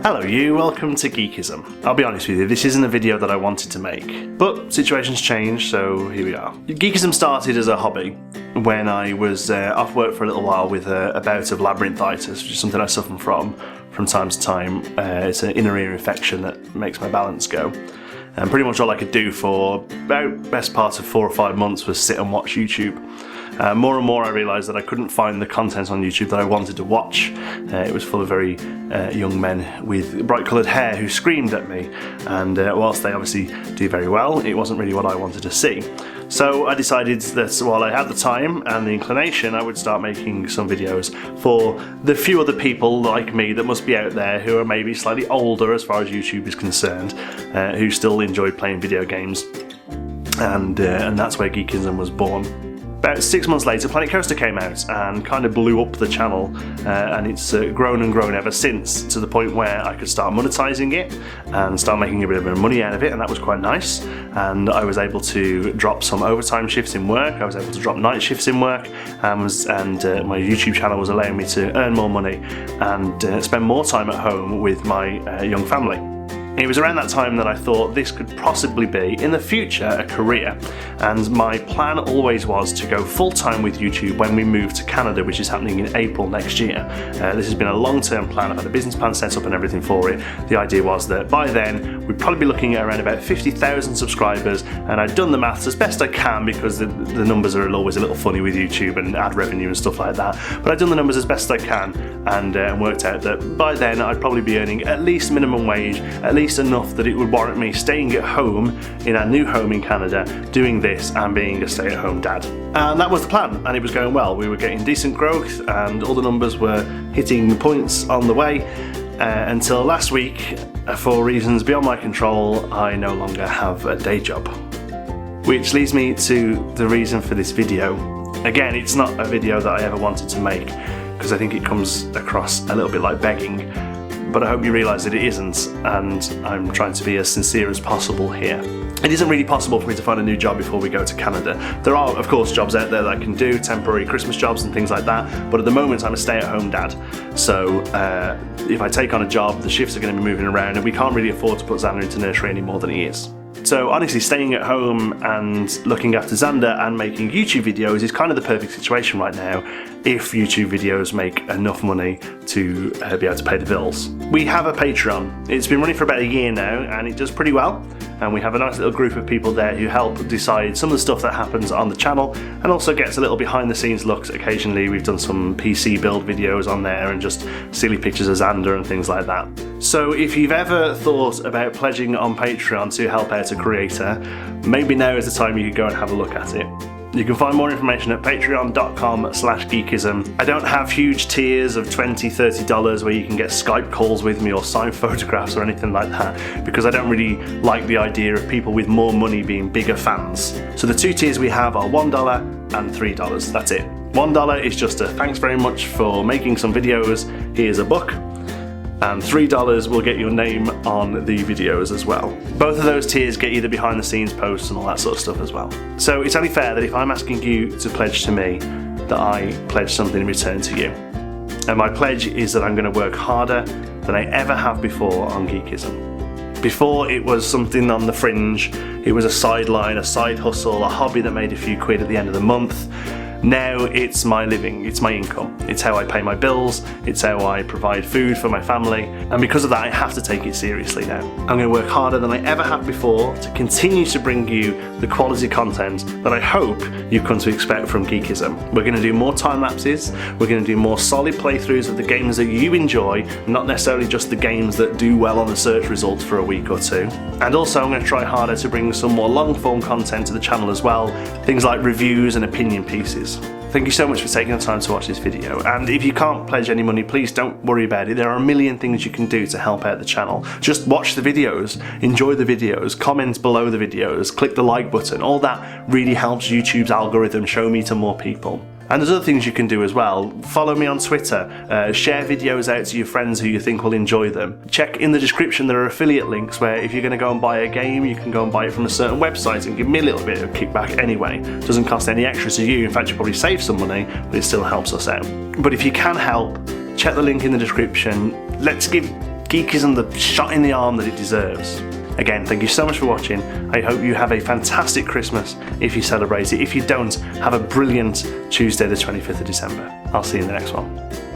Hello you, welcome to Geekism. I'll be honest with you, this isn't a video that I wanted to make, but situations change, so here we are. Geekism started as a hobby when I was off work for a little while with a bout of labyrinthitis, which is something I suffer from time to time. It's an inner ear infection that makes my balance go. And pretty much all I could do for about best part of 4 or 5 months was sit and watch YouTube. More and more I realised that I couldn't find the content on YouTube that I wanted to watch. It was full of very young men with bright coloured hair who screamed at me, and whilst they obviously do very well, it wasn't really what I wanted to see. So I decided that while I had the time and the inclination, I would start making some videos for the few other people like me that must be out there who are maybe slightly older as far as YouTube is concerned, who still enjoy playing video games, and that's where Geekism was born. About 6 months later, Planet Coaster came out and kind of blew up the channel, and it's grown and grown ever since, to the point where I could start monetizing it and start making a bit of money out of it, and that was quite nice. And I was able to drop some overtime shifts in work, I was able to drop night shifts in work, and my YouTube channel was allowing me to earn more money and spend more time at home with my young family. It was around that time that I thought this could possibly be, in the future, a career, and my plan always was to go full-time with YouTube when we move to Canada, which is happening in April next year. This has been a long-term plan. I've had a business plan set up and everything for it. The idea was that by then we'd probably be looking at around about 50,000 subscribers, and I'd done the maths as best I can, because the numbers are always a little funny with YouTube and ad revenue and stuff like that, but I'd done the numbers as best I can, and worked out that by then I'd probably be earning at least minimum wage, at least enough that it would warrant me staying at home in our new home in Canada, doing this and being a stay-at-home dad. And that was the plan, and it was going well. We were getting decent growth and all the numbers were hitting points on the way, until last week, for reasons beyond my control, I no longer have a day job. Which leads me to the reason for this video. Again, it's not a video that I ever wanted to make, because I think it comes across a little bit like begging, but I hope you realise that it isn't, and I'm trying to be as sincere as possible here. It isn't really possible for me to find a new job before we go to Canada. There are, of course, jobs out there that I can do, temporary Christmas jobs and things like that, but at the moment I'm a stay-at-home dad. So if I take on a job, the shifts are going to be moving around, and we can't really afford to put Xander into nursery any more than he is. So honestly, staying at home and looking after Xander and making YouTube videos is kind of the perfect situation right now, if YouTube videos make enough money to be able to pay the bills. We have a Patreon. It's been running for about a year now, and it does pretty well. And we have a nice little group of people there who help decide some of the stuff that happens on the channel, and also gets a little behind the scenes looks. Occasionally we've done some PC build videos on there and just silly pictures of Xander and things like that. So if you've ever thought about pledging on Patreon to help out a creator, maybe now is the time you could go and have a look at it. You can find more information at patreon.com/geekism. I don't have huge tiers of $20, $30 where you can get Skype calls with me or sign photographs or anything like that, because I don't really like the idea of people with more money being bigger fans. So the two tiers we have are $1 and $3. That's it. $1 is just a thanks very much for making some videos, here's a book. And $3 will get your name on the videos as well. Both of those tiers get you the behind the scenes posts and all that sort of stuff as well. So it's only fair that if I'm asking you to pledge to me, that I pledge something in return to you. And my pledge is that I'm going to work harder than I ever have before on Geekism. Before, it was something on the fringe, it was a sideline, a side hustle, a hobby that made a few quid at the end of the month. Now it's my living, it's my income, it's how I pay my bills, it's how I provide food for my family, and because of that I have to take it seriously now. I'm going to work harder than I ever have before to continue to bring you the quality content that I hope you've come to expect from Geekism. We're going to do more time lapses, we're going to do more solid playthroughs of the games that you enjoy, not necessarily just the games that do well on the search results for a week or two. And also I'm going to try harder to bring some more long form content to the channel as well, things like reviews and opinion pieces. Thank you so much for taking the time to watch this video, and if you can't pledge any money, please don't worry about it. There are a million things you can do to help out the channel. Just watch the videos, enjoy the videos, comment below the videos, click the like button. All that really helps YouTube's algorithm show me to more people. And there's other things you can do as well. Follow me on Twitter, share videos out to your friends who you think will enjoy them. Check in the description, there are affiliate links where if you're going to go and buy a game, you can go and buy it from a certain website and give me a little bit of kickback anyway. It doesn't cost any extra to you, in fact you probably save some money, but it still helps us out. But if you can help, check the link in the description. Let's give geekism the shot in the arm that it deserves. Again, thank you so much for watching. I hope you have a fantastic Christmas if you celebrate it. If you don't, have a brilliant Tuesday the 25th of December. I'll see you in the next one.